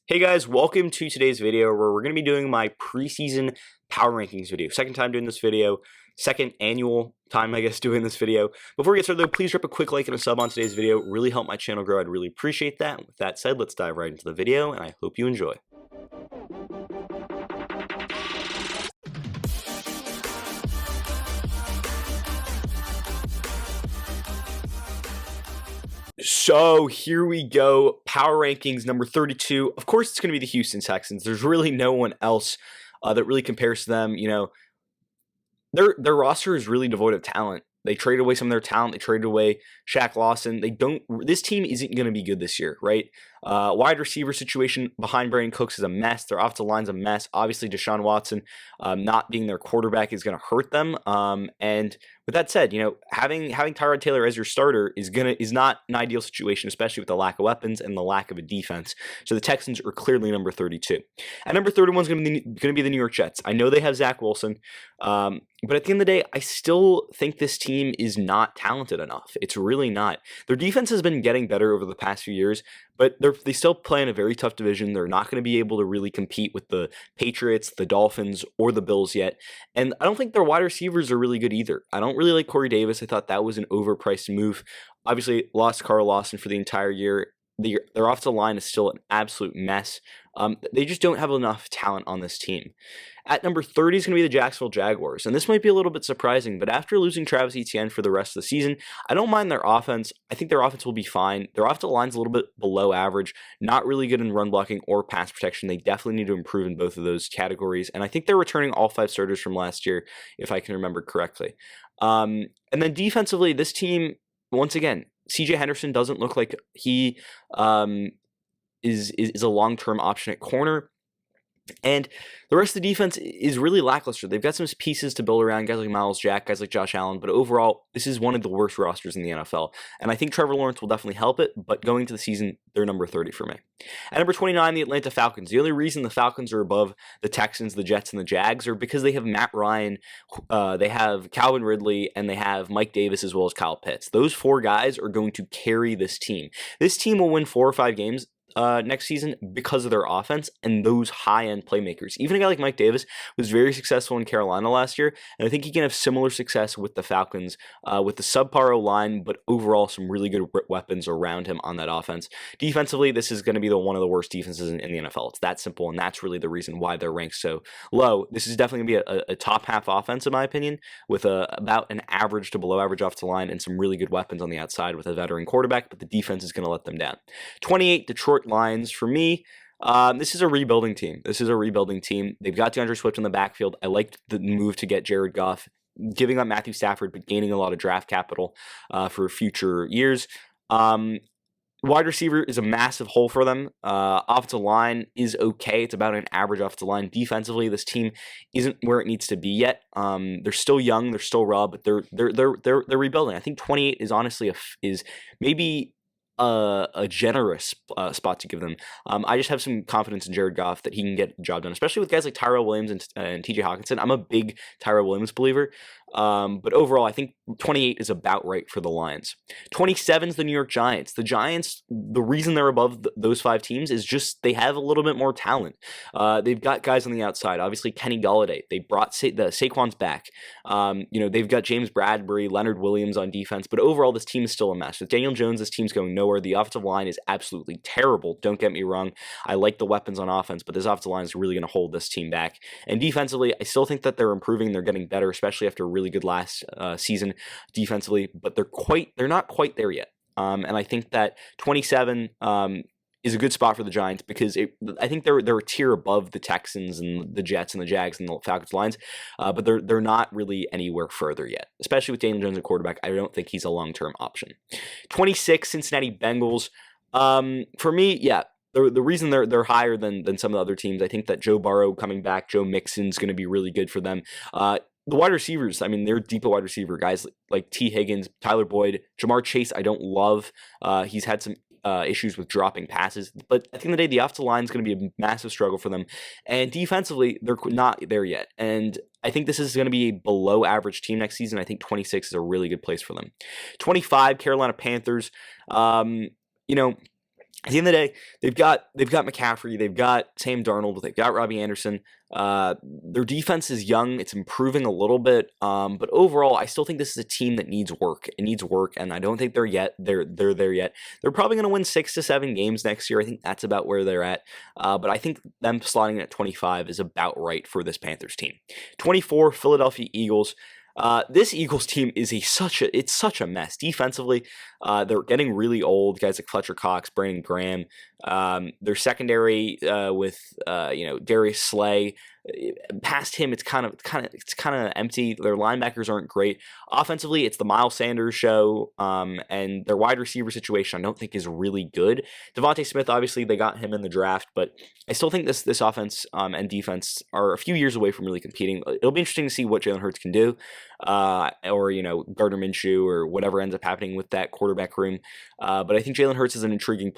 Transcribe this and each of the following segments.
Hey guys, welcome to today's video where we're going to be doing my preseason power rankings video. Second time doing this video, second annual time, I guess, doing this video. Before we get started though, please drop a quick like and a sub on today's video. It really help my channel grow. I'd really appreciate that. And with that said, let's dive right into the video and I hope you enjoy. So here we go, power rankings number 32. Of course, it's going to be the Houston Texans. There's really no one else that really compares to them. You know, their roster is really devoid of talent. They traded away some of their talent. They traded away Shaq Lawson. This team isn't going to be good this year, right? Wide receiver situation behind Brandon Cooks is a mess. Their offensive line's a mess. Obviously, Deshaun Watson not being their quarterback is going to hurt them. And with that said, you know, having Tyrod Taylor as your starter is not an ideal situation, especially with the lack of weapons and the lack of a defense. So the Texans are clearly number 32. At number 31 is going to be the New York Jets. I know they have Zach Wilson, but at the end of the day, I still think this team is not talented enough. It's really not. Their defense has been getting better over the past few years, but they still play in a very tough division. They're not going to be able to really compete with the Patriots, the Dolphins, or the Bills yet. And I don't think their wide receivers are really good either. I don't really like Corey Davis. I thought that was an overpriced move. Obviously, lost Carl Lawson for the entire year. Their offensive line is still an absolute mess. They just don't have enough talent on this team. At number 30 is going to be the Jacksonville Jaguars. And this might be a little bit surprising, but after losing Travis Etienne for the rest of the season, I don't mind their offense. I think their offense will be fine. Their offensive line's a little bit below average, not really good in run blocking or pass protection. They definitely need to improve in both of those categories. And I think they're returning all 5 starters from last year, if I can remember correctly. And then defensively, this team, once again, CJ Henderson doesn't look like he is a long-term option at corner. And the rest of the defense is really lackluster. They've got some pieces to build around, guys like Miles Jack, guys like Josh Allen, but overall, this is one of the worst rosters in the NFL. And I think Trevor Lawrence will definitely help it, but going into the season, they're number 30 for me. At number 29, the Atlanta Falcons. The only reason the Falcons are above the Texans, the Jets, and the Jags are because they have Matt Ryan, they have Calvin Ridley, and they have Mike Davis as well as Kyle Pitts. Those 4 guys are going to carry this team. This team will win 4 or 5 games next season because of their offense and those high-end playmakers. Even a guy like Mike Davis was very successful in Carolina last year, and I think he can have similar success with the Falcons with the subpar O-line, but overall some really good weapons around him on that offense. Defensively, this is going to be one of the worst defenses in the NFL. It's that simple, and that's really the reason why they're ranked so low. This is definitely going to be a top-half offense, in my opinion, with about an average to below-average offensive line and some really good weapons on the outside with a veteran quarterback, but the defense is going to let them down. 28, Detroit Lions. For me, this is a rebuilding team. They've got DeAndre Swift in the backfield. I liked the move to get Jared Goff, giving up Matthew Stafford, but gaining a lot of draft capital for future years. Wide receiver is a massive hole for them. Offensive line is okay. It's about an average offensive line. Defensively, this team isn't where it needs to be yet. They're still young. They're still raw, but they're rebuilding. I think 28 is honestly is maybe a generous spot to give them. I just have some confidence in Jared Goff that he can get the job done, especially with guys like Tyrell Williams and TJ Hawkinson. I'm a big Tyrell Williams believer. But overall, I think 28 is about right for the Lions. 27 is the New York Giants. The Giants, the reason they're above those 5 teams is just they have a little bit more talent. They've got guys on the outside. Obviously, Kenny Golladay. They brought Saquon's back. You know, they've got James Bradbury, Leonard Williams on defense. But overall, this team is still a mess. With Daniel Jones, this team's going nowhere. The offensive line is absolutely terrible. Don't get me wrong. I like the weapons on offense, but this offensive line is really going to hold this team back. And defensively, I still think that they're improving. They're getting better, especially after really good last season defensively, but they're not quite there yet. And I think that 27 is a good spot for the Giants because I think they're a tier above the Texans and the Jets and the Jags and the Falcons Lions, but they're not really anywhere further yet. Especially with Daniel Jones at quarterback, I don't think he's a long-term option. 26 Cincinnati Bengals. For me, yeah. The reason they're higher than some of the other teams, I think that Joe Burrow coming back, Joe Mixon's going to be really good for them. The wide receivers, I mean, they're deep at wide receiver. Guys like T. Higgins, Tyler Boyd, Jamar Chase, I don't love. He's had some issues with dropping passes. But at the end of the day, the offensive line is going to be a massive struggle for them. And defensively, they're not there yet. And I think this is going to be a below average team next season. I think 26 is a really good place for them. 25, Carolina Panthers. at the end of the day, they've got McCaffrey, they've got Sam Darnold, they've got Robbie Anderson. Their defense is young; it's improving a little bit, but overall, I still think this is a team that needs work. It needs work, and I don't think they're there yet. They're probably going to win 6 to 7 games next year. I think that's about where they're at. But I think them slotting at 25 is about right for this Panthers team. 24, Philadelphia Eagles. This Eagles team is it's such a mess defensively. They're getting really old. Guys like Fletcher Cox, Brandon Graham. Their secondary with Darius Slay. Past him, it's kind of empty. Their linebackers aren't great. Offensively, it's the Miles Sanders show, and their wide receiver situation I don't think is really good. Devontae Smith, obviously, they got him in the draft, but I still think this offense and defense are a few years away from really competing. It'll be interesting to see what Jalen Hurts can do, or Gardner Minshew, or whatever ends up happening with that quarterback room. But I think Jalen Hurts is an intriguing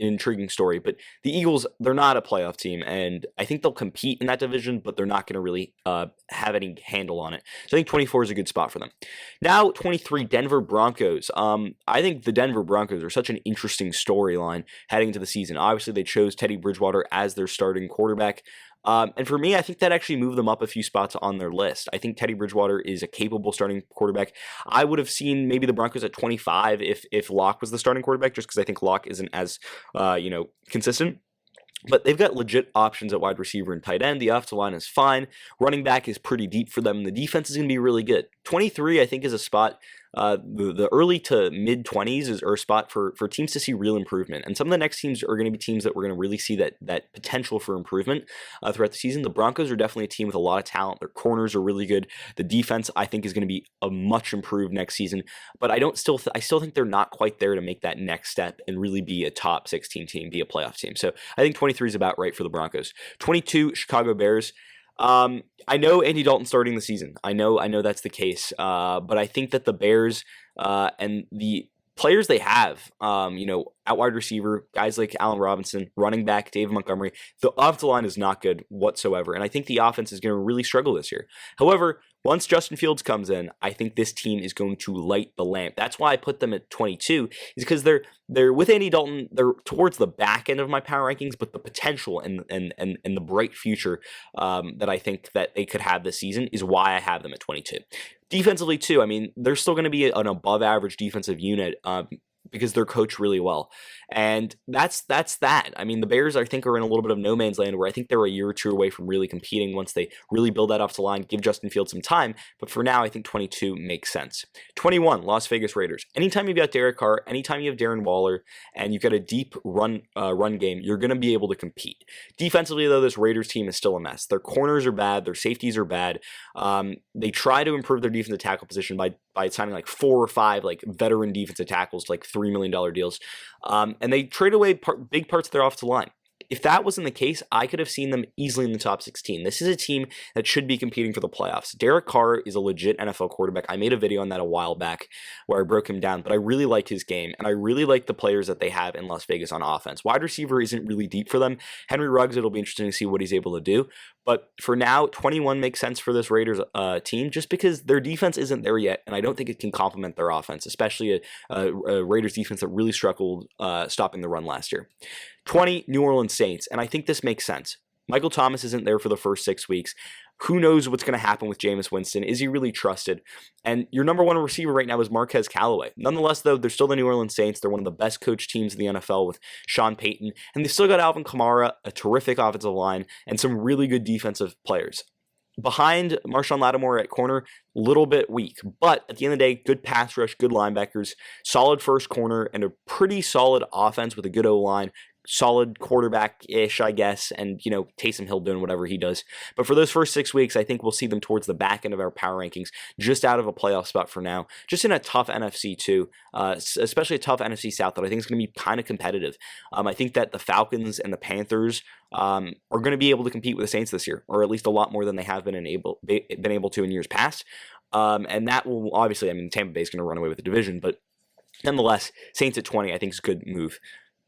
intriguing story. But the Eagles, they're not a playoff team, and I think they'll compete in that division, but they're not going to really have any handle on it. So I think 24 is a good spot for them. Now, 23, Denver Broncos. I think the Denver Broncos are such an interesting storyline heading into the season. Obviously, they chose Teddy Bridgewater as their starting quarterback. And for me, I think that actually moved them up a few spots on their list. I think Teddy Bridgewater is a capable starting quarterback. I would have seen maybe the Broncos at 25 if Locke was the starting quarterback, just because I think Locke isn't as consistent. But they've got legit options at wide receiver and tight end. The offensive line is fine. Running back is pretty deep for them. The defense is going to be really good. 23, I think, is a spot. The early to mid 20s are a spot for teams to see real improvement. And some of the next teams are going to be teams that we're going to really see that potential for improvement throughout the season. The Broncos are definitely a team with a lot of talent. Their corners are really good. The defense, I think, is going to be a much improved next season. But I still think they're not quite there to make that next step and really be a top 16 team, be a playoff team. So I think 23 is about right for the Broncos. 22, Chicago Bears. I know Andy Dalton starting the season. I know that's the case. But I think that the Bears and the players they have, at wide receiver, guys like Allen Robinson, running back David Montgomery, the offensive line is not good whatsoever. And I think the offense is going to really struggle this year. However, once Justin Fields comes in, I think this team is going to light the lamp. That's why I put them at 22, is because they're with Andy Dalton. They're towards the back end of my power rankings, but the potential and the bright future that I think that they could have this season is why I have them at 22. Defensively too, I mean, they're still going to be an above average defensive unit because they're coached really well. And that's that. I mean, the Bears, I think, are in a little bit of no man's land where I think they're a year or two away from really competing once they really build that offensive line, give Justin Fields some time. But for now, I think 22 makes sense. 21, Las Vegas Raiders. Anytime you've got Derek Carr, anytime you have Darren Waller, and you've got a deep run game, you're going to be able to compete. Defensively, though, this Raiders team is still a mess. Their corners are bad. Their safeties are bad. They try to improve their defensive tackle position by signing like 4 or 5 like veteran defensive tackles to like $3 million deals. And they trade away big parts of their offensive line. If that wasn't the case, I could have seen them easily in the top 16. This is a team that should be competing for the playoffs. Derek Carr is a legit NFL quarterback. I made a video on that a while back where I broke him down, but I really like his game, and I really like the players that they have in Las Vegas on offense. Wide receiver isn't really deep for them. Henry Ruggs, it'll be interesting to see what he's able to do. But for now, 21 makes sense for this Raiders team just because their defense isn't there yet, and I don't think it can complement their offense, especially a Raiders defense that really struggled stopping the run last year. 20, New Orleans Saints, and I think this makes sense. Michael Thomas isn't there for the first 6 weeks. Who knows what's going to happen with Jameis Winston? Is he really trusted? And your number one receiver right now is Marquez Callaway. Nonetheless, though, they're still the New Orleans Saints. They're one of the best coached teams in the NFL with Sean Payton. And they've still got Alvin Kamara, a terrific offensive line, and some really good defensive players. Behind Marshawn Lattimore at corner, a little bit weak. But at the end of the day, good pass rush, good linebackers, solid first corner, and a pretty solid offense with a good O-line. Solid quarterback-ish, I guess, and, Taysom Hill doing whatever he does. But for those first 6 weeks, I think we'll see them towards the back end of our power rankings, just out of a playoff spot for now. Just in a tough NFC, too, especially a tough NFC South that I think is going to be kind of competitive. I think that the Falcons and the Panthers are going to be able to compete with the Saints this year, or at least a lot more than they have been able to in years past. And that will, obviously, Tampa Bay is going to run away with the division, but nonetheless, Saints at 20, I think is a good move.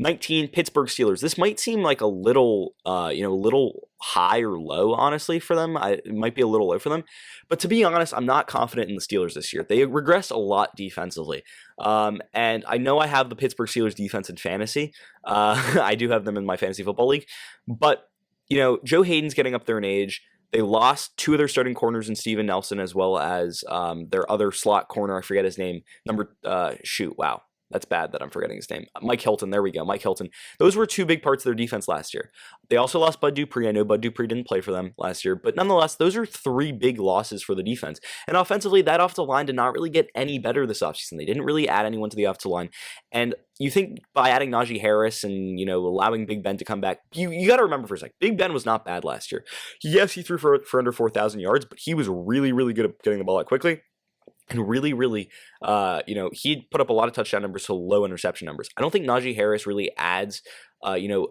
19, Pittsburgh Steelers. This might seem like a little high or low, honestly, for them. It might be a little low for them. But to be honest, I'm not confident in the Steelers this year. They regressed a lot defensively. And I know I have the Pittsburgh Steelers defense in fantasy. I do have them in my fantasy football league. But, Joe Hayden's getting up there in age. They lost two of their starting corners in Steven Nelson, as well as their other slot corner. I forget his name. Wow. That's bad that I'm forgetting his name. Mike Hilton. There we go. Mike Hilton. Those were two big parts of their defense last year. They also lost Bud Dupree. I know Bud Dupree didn't play for them last year, but nonetheless, those are three big losses for the defense. And offensively, that offensive line did not really get any better this offseason. They didn't really add anyone to the offensive line. And you think by adding Najee Harris and, allowing Big Ben to come back, you got to remember for a sec, Big Ben was not bad last year. Yes, he threw for under 4,000 yards, but he was really, really good at getting the ball out quickly. And really, really, he'd put up a lot of touchdown numbers to low interception numbers. I don't think Najee Harris really adds, an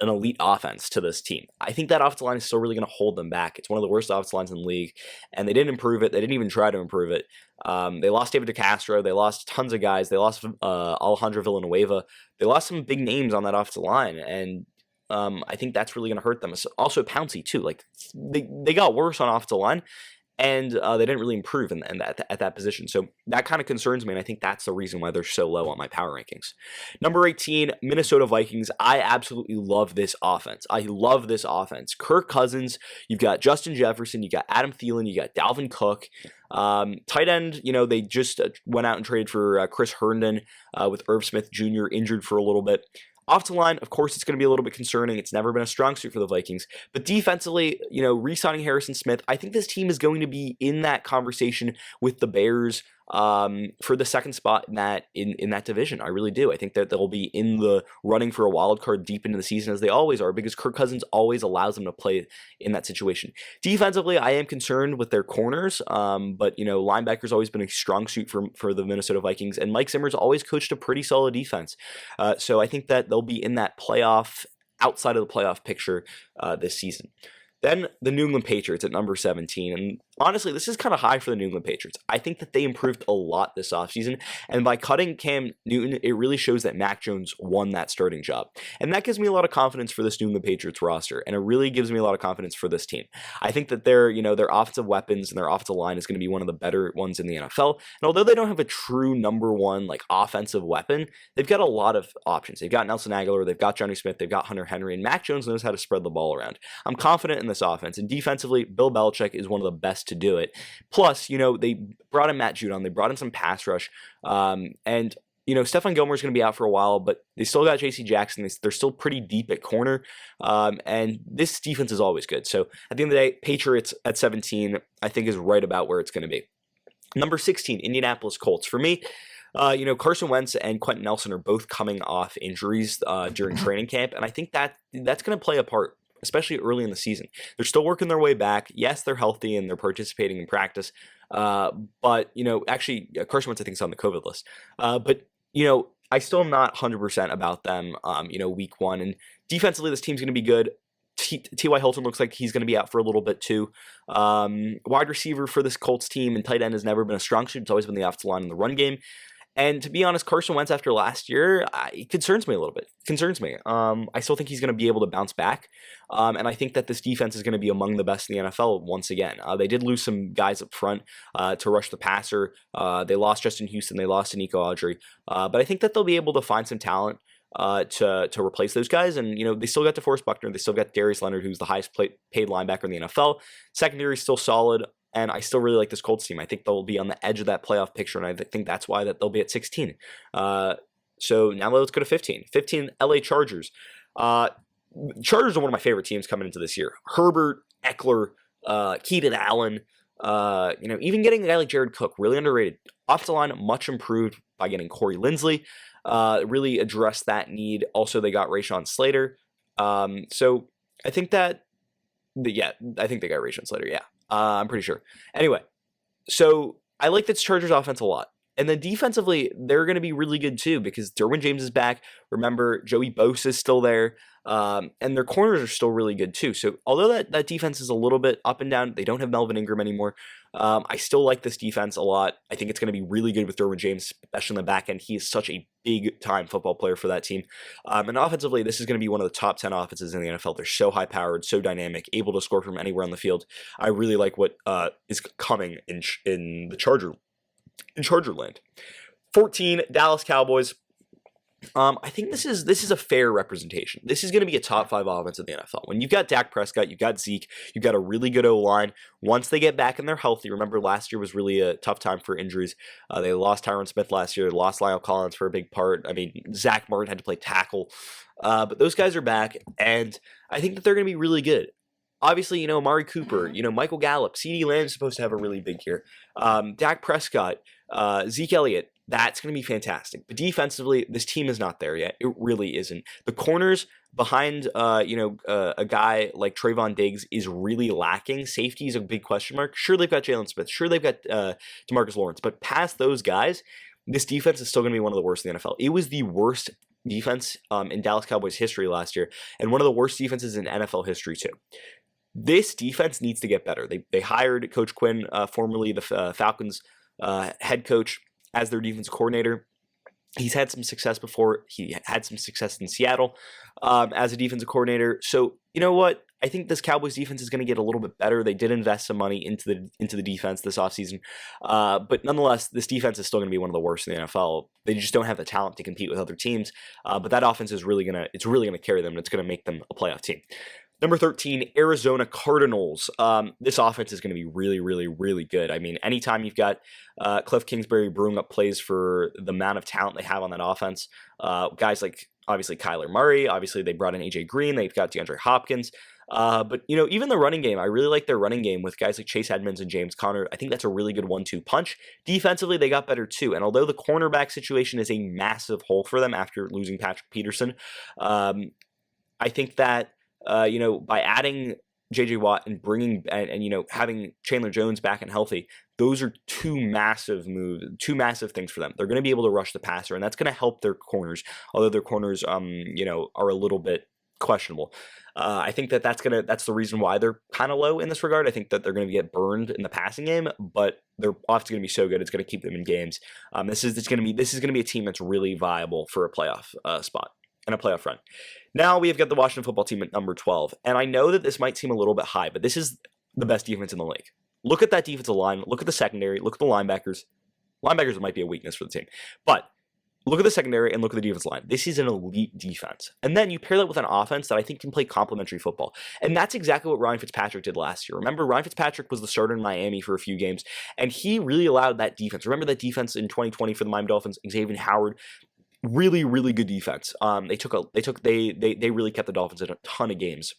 elite offense to this team. I think that offensive line is still really going to hold them back. It's one of the worst offensive lines in the league, and they didn't improve it. They didn't even try to improve it. They lost David DeCastro. They lost tons of guys. They lost Alejandro Villanueva. They lost some big names on that offensive line, and I think that's really going to hurt them. Also, Pouncey, too. Like, they got worse on offensive line. And they didn't really improve at that position. So that kind of concerns me, and I think that's the reason why they're so low on my power rankings. Number 18, Minnesota Vikings. I absolutely love this offense. Kirk Cousins, you've got Justin Jefferson, you got Adam Thielen, you got Dalvin Cook. Tight end, they just went out and traded for Chris Herndon with Irv Smith Jr. injured for a little bit. Offensive line, of course, it's going to be a little bit concerning. It's never been a strong suit for the Vikings. But defensively, re-signing Harrison Smith, I think this team is going to be in that conversation with the Bears for the second spot in that division. I really do. I think that they'll be in the running for a wild card deep into the season, as they always are, because Kirk Cousins always allows them to play in that situation. Defensively, I am concerned with their corners, but linebacker's always been a strong suit for the Minnesota Vikings, and Mike Zimmer's always coached a pretty solid defense. So I think that they'll be in that outside of the playoff picture this season. Then the New England Patriots at number 17. And honestly, this is kind of high for the New England Patriots. I think that they improved a lot this offseason. And by cutting Cam Newton, it really shows that Mac Jones won that starting job. And that gives me a lot of confidence for this New England Patriots roster. And it really gives me a lot of confidence for this team. I think that their offensive weapons and their offensive line is going to be one of the better ones in the NFL. And although they don't have a true number one offensive weapon, they've got a lot of options. They've got Nelson Aguilar, they've got Johnny Smith, they've got Hunter Henry, and Mac Jones knows how to spread the ball around. I'm confident in this offense. And defensively, Bill Belichick is one of the best to do it. Plus, they brought in Matt Judon, they brought in some pass rush, and Stephon Gilmore is going to be out for a while, but they still got J.C. Jackson. They're still pretty deep at corner, and this defense is always good. So at the end of the day, Patriots at 17, I think is right about where it's going to be. Number 16, Indianapolis Colts. For me, Carson Wentz and Quentin Nelson are both coming off injuries during training camp, and I think that's going to play a part, especially early in the season. They're still working their way back. Yes, they're healthy and they're participating in practice. But, actually, Carson Wentz, I think, is on the COVID list. But, I still am not 100% about them, week one. And defensively, this team's going to be good. T.Y. Hilton looks like he's going to be out for a little bit, too. Wide receiver for this Colts team and tight end has never been a strong suit. It's always been the offensive line in the run game. And to be honest, Carson Wentz after last year, it concerns me a little bit. I still think he's going to be able to bounce back. And I think that this defense is going to be among the best in the NFL once again. They did lose some guys up front to rush the passer. They lost Justin Houston. They lost Nico Audrey. But I think that they'll be able to find some talent to replace those guys. And, they still got DeForest Buckner. They still got Darius Leonard, who's the highest paid linebacker in the NFL. Secondary is still solid. And I still really like this Colts team. I think they'll be on the edge of that playoff picture, and I think that's why they'll be at 16. So now let's go to 15. 15, LA Chargers. Chargers are one of my favorite teams coming into this year. Herbert, Eckler, Keenan Allen, even getting a guy like Jared Cook, really underrated. Offensive line, much improved by getting Corey Linsley. Really addressed that need. Also, they got Rashawn Slater. So I think I think they got Rashawn Slater, yeah. I'm pretty sure. Anyway, so I like this Chargers offense a lot. And then defensively, they're going to be really good too because Derwin James is back. Remember, Joey Bosa is still there. And their corners are still really good too. So although that defense is a little bit up and down, they don't have Melvin Ingram anymore. I still like this defense a lot. I think it's going to be really good with Derwin James, especially in the back end. He is such a big-time football player for that team. And offensively, this is going to be one of the top 10 offenses in the NFL. They're so high-powered, so dynamic, able to score from anywhere on the field. I really like what is coming in Charger land. 14, Dallas Cowboys. I think this is a fair representation. This is going to be a top 5 offense in the NFL. When you've got Dak Prescott, you've got Zeke, you've got a really good O-line. Once they get back and they're healthy, remember last year was really a tough time for injuries. They lost Tyron Smith last year, lost Lyle Collins for a big part. I mean, Zach Martin had to play tackle. But those guys are back, and I think that they're going to be really good. Obviously, Amari Cooper, Michael Gallup, CeeDee Lamb's supposed to have a really big year. Dak Prescott, Zeke Elliott, that's going to be fantastic. But defensively, this team is not there yet. It really isn't. The corners behind, a guy like Trayvon Diggs is really lacking. Safety is a big question mark. Sure, they've got Jalen Smith. Sure, they've got DeMarcus Lawrence. But past those guys, this defense is still going to be one of the worst in the NFL. It was the worst defense in Dallas Cowboys history last year, and one of the worst defenses in NFL history too. This defense needs to get better. They hired Coach Quinn, formerly the Falcons head coach, as their defense coordinator. He's had some success before. He had some success in Seattle as a defensive coordinator. So you know what? I think this Cowboys defense is going to get a little bit better. They did invest some money into the defense this offseason. But nonetheless, this defense is still going to be one of the worst in the NFL. They just don't have the talent to compete with other teams. But that offense is really going to carry them, and it's going to make them a playoff team. Number 13, Arizona Cardinals. This offense is going to be really, really, really good. I mean, anytime you've got Cliff Kingsbury brewing up plays for the amount of talent they have on that offense, guys like, obviously, Kyler Murray. Obviously, they brought in A.J. Green. They've got DeAndre Hopkins. But, even the running game, I really like their running game with guys like Chase Edmonds and James Conner. I think that's a really good 1-2 punch. Defensively, they got better too. And although the cornerback situation is a massive hole for them after losing Patrick Peterson, I think that by adding J.J. Watt and bringing and having Chandler Jones back and healthy, those are two massive things for them. They're going to be able to rush the passer, and that's going to help their corners. Although their corners, are a little bit questionable. I think that's the reason why they're kind of low in this regard. I think that they're going to get burned in the passing game, but their offense is going to be so good it's going to keep them in games. This is going to be a team that's really viable for a playoff spot and a playoff run. Now we have got the Washington football team at number 12. And I know that this might seem a little bit high, but this is the best defense in the league. Look at that defensive line. Look at the secondary. Look at the linebackers. Linebackers might be a weakness for the team. But look at the secondary and look at the defensive line. This is an elite defense. And then you pair that with an offense that I think can play complementary football. And that's exactly what Ryan Fitzpatrick did last year. Remember, Ryan Fitzpatrick was the starter in Miami for a few games, and he really allowed that defense. Remember that defense in 2020 for the Miami Dolphins, Xavier Howard. Really, really good defense. They really kept the Dolphins in a ton of games.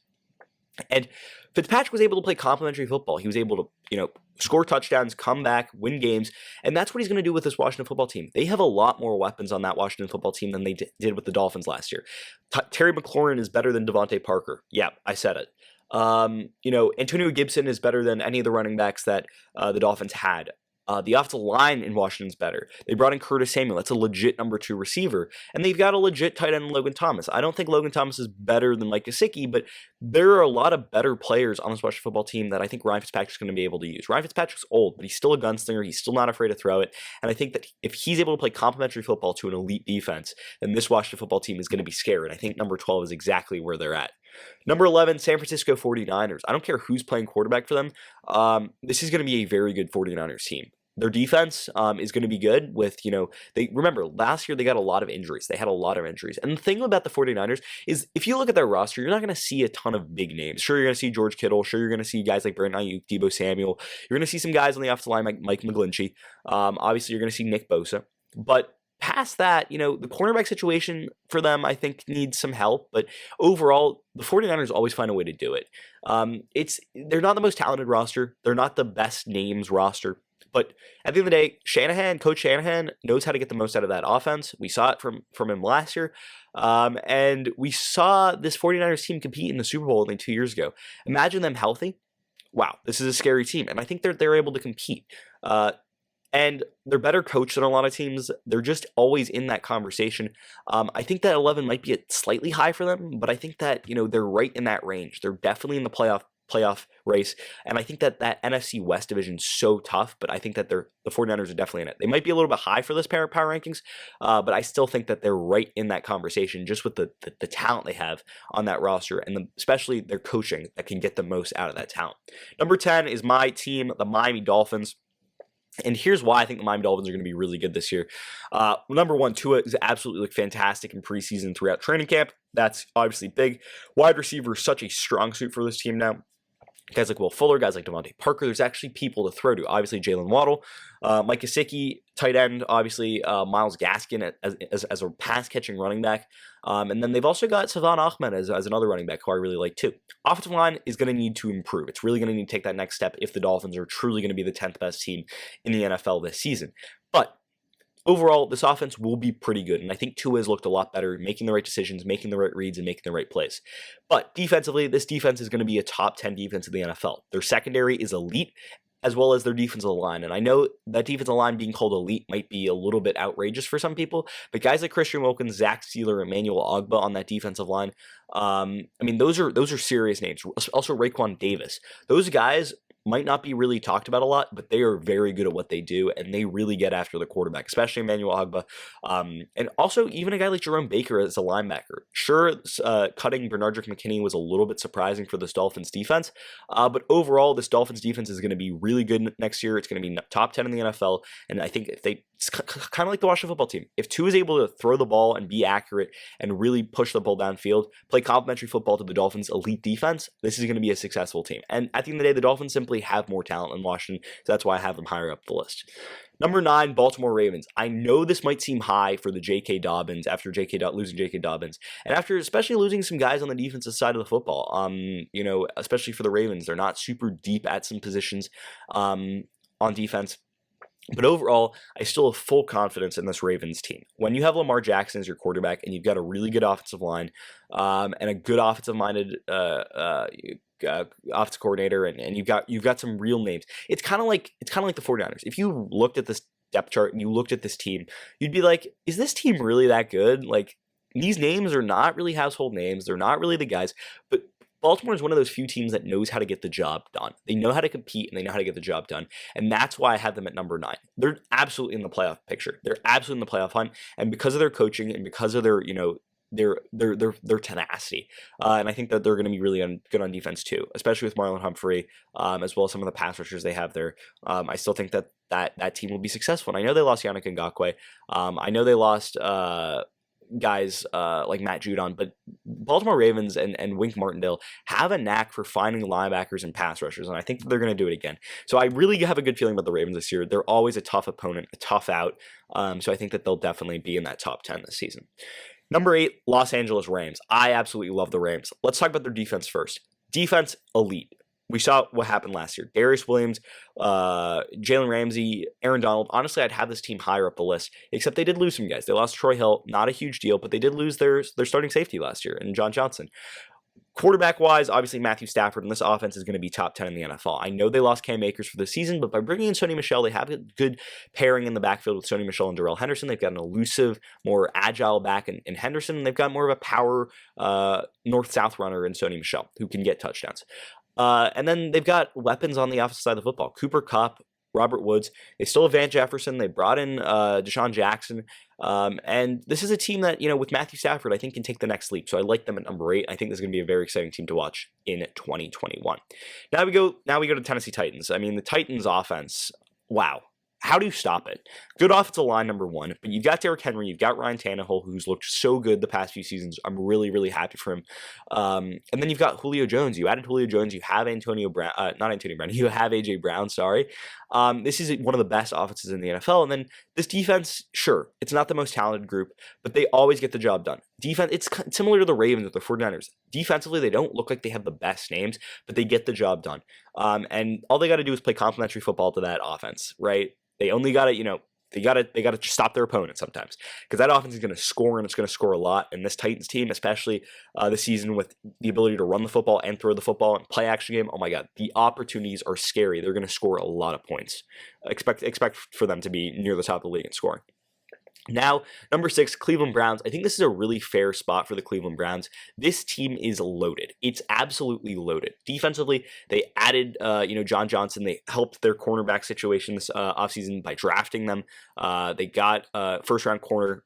And Fitzpatrick was able to play complementary football. He was able to, score touchdowns, come back, win games, and that's what he's going to do with this Washington football team. They have a lot more weapons on that Washington football team than they did with the Dolphins last year. Terry McLaurin is better than Devontae Parker. Yeah, I said it. Antonio Gibson is better than any of the running backs that the Dolphins had. The offensive line in Washington's better. They brought in Curtis Samuel. That's a legit number 2 receiver. And they've got a legit tight end in Logan Thomas. I don't think Logan Thomas is better than Mike Gesicki, but there are a lot of better players on this Washington football team that I think Ryan Fitzpatrick's going to be able to use. Ryan Fitzpatrick's old, but he's still a gunslinger. He's still not afraid to throw it. And I think that if he's able to play complementary football to an elite defense, then this Washington football team is going to be scared. I think number 12 is exactly where they're at. Number 11, San Francisco 49ers. I don't care who's playing quarterback for them. This is going to be a very good 49ers team. Their defense is going to be good with, remember, last year they got a lot of injuries. They had a lot of injuries. And the thing about the 49ers is if you look at their roster, you're not going to see a ton of big names. Sure, you're going to see George Kittle. Sure, you're going to see guys like Brandon Ayuk, Deebo Samuel. You're going to see some guys on the offensive line like Mike McGlinchey. Obviously, you're going to see Nick Bosa. But past that, the cornerback situation for them, I think, needs some help. But overall, the 49ers always find a way to do it. They're not the most talented roster. They're not the best names roster. But at the end of the day, Coach Shanahan knows how to get the most out of that offense. We saw it from him last year. And we saw this 49ers team compete in the Super Bowl only 2 years ago. Imagine them healthy. Wow, this is a scary team. And I think they're able to compete. And they're better coached than a lot of teams. They're just always in that conversation. I think that 11 might be slightly high for them, but I think that, they're right in that range. They're definitely in the playoff race. And I think that NFC West division is so tough, but I think that the 49ers are definitely in it. They might be a little bit high for this power rankings, but I still think that they're right in that conversation just with the talent they have on that roster and especially their coaching that can get the most out of that talent. Number 10 is my team, the Miami Dolphins. And here's why I think the Miami Dolphins are going to be really good this year. Number one, Tua is absolutely fantastic in preseason throughout training camp. That's obviously big. Wide receiver is such a strong suit for this team now. Guys like Will Fuller, guys like Devontae Parker, there's actually people to throw to. Obviously, Jalen Waddle, Mike Gesicki, tight end, obviously, Myles Gaskin as a pass-catching running back. And then they've also got Savon Ahmed as another running back who I really like too. Offensive line is going to need to improve. It's really going to need to take that next step if the Dolphins are truly going to be the 10th best team in the NFL this season. But overall, this offense will be pretty good, and I think Tua has looked a lot better, making the right decisions, making the right reads, and making the right plays. But defensively, this defense is going to be a top 10 defense in the NFL. Their secondary is elite, as well as their defensive line. And I know that defensive line being called elite might be a little bit outrageous for some people, but guys like Christian Wilkins, Zach Sealer, Emmanuel Ogbah on that defensive line, those are serious names. Also, Raekwon Davis. Those guys might not be really talked about a lot, but they are very good at what they do, and they really get after the quarterback, especially Emmanuel Ogbah. And also, even a guy like Jerome Baker as a linebacker. Sure, cutting Bernardrick McKinney was a little bit surprising for this Dolphins defense, but overall, this Dolphins defense is going to be really good next year. It's going to be top 10 in the NFL, and I think it's kind of like the Washington football team. If Tua is able to throw the ball and be accurate and really push the ball downfield, play complementary football to the Dolphins' elite defense, this is going to be a successful team. And at the end of the day, the Dolphins simply have more talent than Washington, so that's why I have them higher up the list. Number 9, Baltimore Ravens. I know this might seem high for the J.K. Dobbins after losing J.K. Dobbins, and after especially losing some guys on the defensive side of the football. Especially for the Ravens, they're not super deep at some positions on defense. But overall, I still have full confidence in this Ravens team. When you have Lamar Jackson as your quarterback and you've got a really good offensive line and a good offensive-minded offensive coordinator, and you've got some real names, it's kind of like the 49ers. If you looked at this depth chart and you looked at this team, you'd be like, is this team really that good? Like, these names are not really household names. They're not really the guys, but Baltimore is one of those few teams that knows how to get the job done. They know how to compete and they know how to get the job done. And that's why I have them at number 9. They're absolutely in the playoff picture. They're absolutely in the playoff hunt. And because of their coaching and because of their, their tenacity. And I think that they're going to be really good on defense too, especially with Marlon Humphrey, as well as some of the pass rushers they have there. I still think that team will be successful. And I know they lost Yannick Ngakoue. I know they lost guys like Matt Judon, but Baltimore Ravens and Wink Martindale have a knack for finding linebackers and pass rushers, and I think that they're going to do it again. So I really have a good feeling about the Ravens this year. They're always a tough opponent, a tough out, so I think that they'll definitely be in that top 10 this season. Number 8, Los Angeles Rams. I absolutely love the Rams. Let's talk about their defense first. Defense, elite. We saw what happened last year. Darius Williams, Jalen Ramsey, Aaron Donald. Honestly, I'd have this team higher up the list, except they did lose some guys. They lost Troy Hill, not a huge deal, but they did lose their starting safety last year, and John Johnson. Quarterback-wise, obviously Matthew Stafford, and this offense is going to be top 10 in the NFL. I know they lost Cam Akers for the season, but by bringing in Sony Michel, they have a good pairing in the backfield with Sony Michel and Darrell Henderson. They've got an elusive, more agile back in Henderson, and they've got more of a power north-south runner in Sony Michel who can get touchdowns. And then they've got weapons on the offensive side of the football. Cooper Kupp, Robert Woods. They still have Van Jefferson. They brought in Deshaun Jackson. And this is a team that, with Matthew Stafford, I think can take the next leap. So I like them at number 8. I think this is going to be a very exciting team to watch in 2021. Now we go to Tennessee Titans. The Titans offense, wow. How do you stop it? Good offensive line, number 1, but you've got Derrick Henry, you've got Ryan Tannehill, who's looked so good the past few seasons. I'm really, really happy for him. And then you've got Julio Jones. You added Julio Jones. You have you have A.J. Brown, sorry. This is one of the best offenses in the NFL. And then this defense, sure, it's not the most talented group, but they always get the job done. Defense, it's similar to the Ravens with the 49ers. Defensively, they don't look like they have the best names, but they get the job done. And all they got to do is play complementary football to that offense, right? They only got to, They gotta stop their opponent sometimes, because that offense is going to score, and it's going to score a lot. And this Titans team, especially this season, with the ability to run the football and throw the football and play action game, oh my God, the opportunities are scary. They're going to score a lot of points. Expect for them to be near the top of the league in scoring. Now, number 6, Cleveland Browns. I think this is a really fair spot for the Cleveland Browns. This team is loaded. It's absolutely loaded. Defensively, they added, John Johnson. They helped their cornerback situation this offseason by drafting them. They got first-round corner.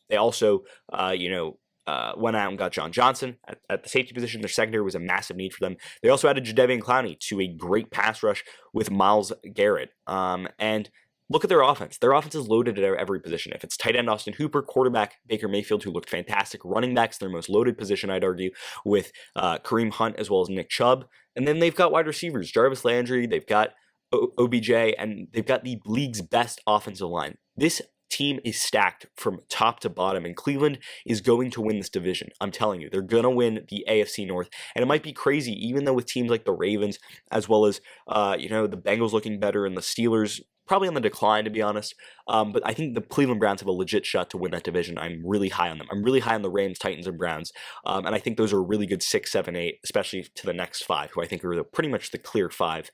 They also, went out and got John Johnson at the safety position. Their secondary was a massive need for them. They also added Jadeveon Clowney to a great pass rush with Myles Garrett. And look at their offense. Their offense is loaded at every position. If it's tight end Austin Hooper, quarterback Baker Mayfield, who looked fantastic, running backs, their most loaded position, I'd argue, with Kareem Hunt as well as Nick Chubb. And then they've got wide receivers, Jarvis Landry, they've got OBJ, and they've got the league's best offensive line. This team is stacked from top to bottom, and Cleveland is going to win this division. I'm telling you, they're going to win the AFC North, and it might be crazy, even though with teams like the Ravens, as well as, the Bengals looking better and the Steelers probably on the decline, to be honest. But I think the Cleveland Browns have a legit shot to win that division. I'm really high on them. I'm really high on the Rams, Titans, and Browns. And I think those are really good 6, 7, 8, especially to the next 5, who I think are pretty much the clear 5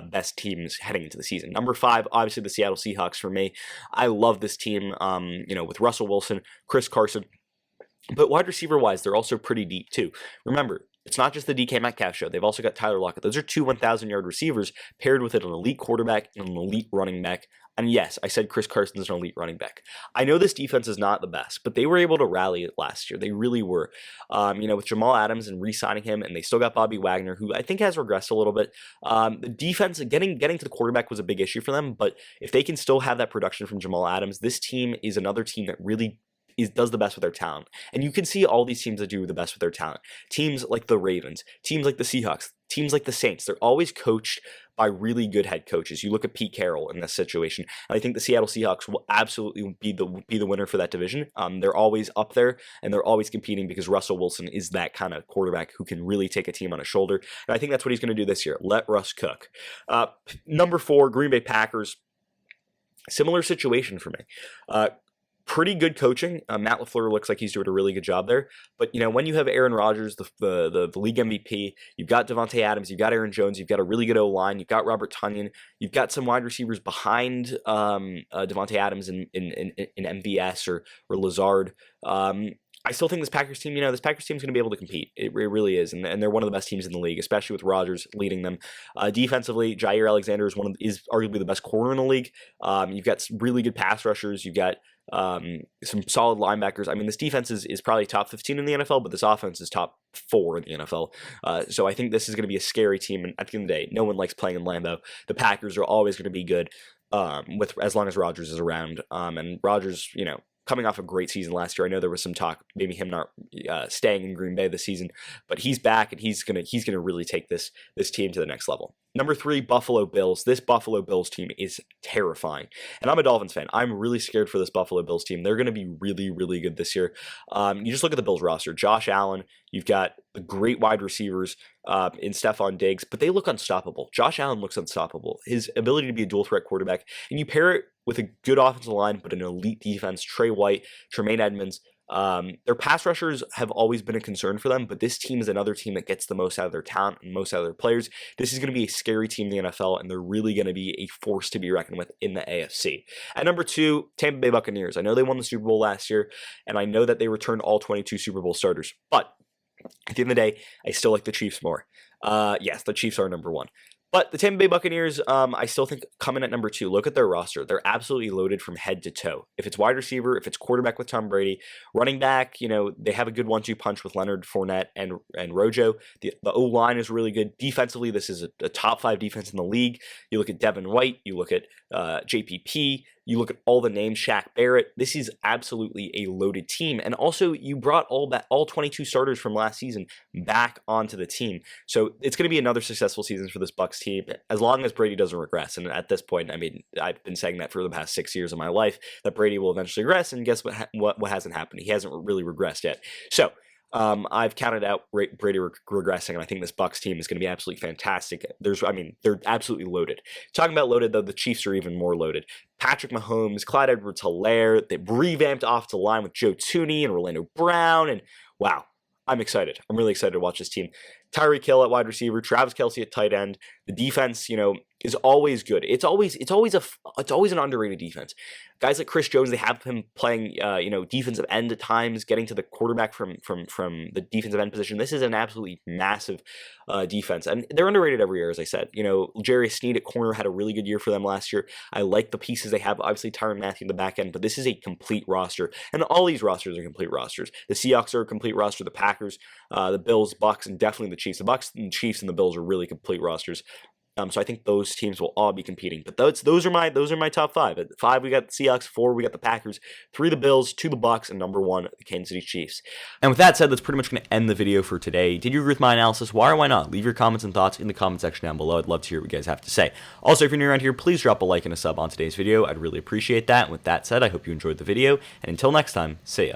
best teams heading into the season. Number 5, obviously the Seattle Seahawks for me. I love this team, with Russell Wilson, Chris Carson. But wide receiver-wise, they're also pretty deep, too. Remember, it's not just the DK Metcalf show. They've also got Tyler Lockett. Those are 2 1,000-yard receivers paired with an elite quarterback and an elite running back. And yes, I said Chris Carson's an elite running back. I know this defense is not the best, but they were able to rally it last year. They really were. With Jamal Adams and re-signing him, and they still got Bobby Wagner, who I think has regressed a little bit. The defense, getting to the quarterback was a big issue for them, but if they can still have that production from Jamal Adams, this team is another team that really does the best with their talent. And you can see all these teams that do the best with their talent. Teams like the Ravens, teams like the Seahawks, teams like the Saints, they're always coached by really good head coaches. You look at Pete Carroll in this situation, and I think the Seattle Seahawks will absolutely be the winner for that division. They're always up there, and they're always competing because Russell Wilson is that kind of quarterback who can really take a team on his shoulder. And I think that's what he's going to do this year. Let Russ cook. Number 4, Green Bay Packers. Similar situation for me. Pretty good coaching. Matt LaFleur looks like he's doing a really good job there. But, when you have Aaron Rodgers, the league MVP, you've got Devontae Adams, you've got Aaron Jones, you've got a really good O-line, you've got Robert Tonyan, you've got some wide receivers behind Devontae Adams in MVS or Lazard. I still think this Packers team, this Packers team is going to be able to compete. It really is, and they're one of the best teams in the league, especially with Rodgers leading them. Defensively, Jair Alexander is arguably the best corner in the league. You've got some really good pass rushers. You've got some solid linebackers. I mean, this defense is probably top 15 in the NFL, but this offense is top 4 in the NFL. So I think this is going to be a scary team. And at the end of the day, no one likes playing in Lambeau. The Packers are always going to be good as long as Rodgers is around. And Rodgers, coming off a great season last year. I know there was some talk, maybe him not staying in Green Bay this season, but he's back and he's gonna really take this team to the next level. Number 3, Buffalo Bills. This Buffalo Bills team is terrifying. And I'm a Dolphins fan. I'm really scared for this Buffalo Bills team. They're going to be really, really good this year. You just look at the Bills roster. Josh Allen, you've got the great wide receivers in Stephon Diggs, but they look unstoppable. Josh Allen looks unstoppable. His ability to be a dual threat quarterback, and you pair it with a good offensive line, but an elite defense, Trey White, Tremaine Edmonds. Their pass rushers have always been a concern for them, but this team is another team that gets the most out of their talent and most out of their players. This is going to be a scary team in the NFL, and they're really going to be a force to be reckoned with in the AFC. At number 2, Tampa Bay Buccaneers. I know they won the Super Bowl last year, and I know that they returned all 22 Super Bowl starters, but at the end of the day, I still like the Chiefs more. Yes, the Chiefs are number 1. But the Tampa Bay Buccaneers, I still think come in at number 2. Look at their roster. They're absolutely loaded from head to toe. If it's wide receiver, if it's quarterback with Tom Brady, running back, they have a good 1-2 punch with Leonard Fournette and Rojo. The O-line is really good. Defensively, this is a top 5 defense in the league. You look at Devin White, you look at JPP, you look at all the names, Shaq Barrett. This is absolutely a loaded team. And also, you brought all 22 starters from last season back onto the team. So it's going to be another successful season for this Bucs team, as long as Brady doesn't regress. And at this point, I mean, I've been saying that for the past 6 years of my life, that Brady will eventually regress. And guess what hasn't happened? He hasn't really regressed yet. So I've counted out Brady regressing, and I think this Bucs team is going to be absolutely fantastic. They're absolutely loaded. Talking about loaded, though, the Chiefs are even more loaded. Patrick Mahomes, Clyde Edwards-Helaire, they revamped offensive line with Joe Thuney and Orlando Brown, and wow, I'm excited. I'm really excited to watch this team. Tyreek Hill at wide receiver, Travis Kelce at tight end. The defense, is always good. It's always an underrated defense. Guys like Chris Jones, they have him playing, defensive end at times, getting to the quarterback from the defensive end position. This is an absolutely massive defense, and they're underrated every year, as I said. Jarius Sneed at corner had a really good year for them last year. I like the pieces they have. Obviously, Tyrann Mathieu in the back end, but this is a complete roster, and all these rosters are complete rosters. The Seahawks are a complete roster. The Packers, the Bills, Bucs, and definitely the Chiefs. The Bucs and Chiefs and the Bills are really complete rosters. So I think those teams will all be competing. But those are my top 5. At 5, we got the Seahawks. 4, we got the Packers. 3, the Bills. 2, the Bucs. And number 1, the Kansas City Chiefs. And with that said, that's pretty much going to end the video for today. Did you agree with my analysis? Why or why not? Leave your comments and thoughts in the comment section down below. I'd love to hear what you guys have to say. Also, if you're new around here, please drop a like and a sub on today's video. I'd really appreciate that. And with that said, I hope you enjoyed the video. And until next time, see ya.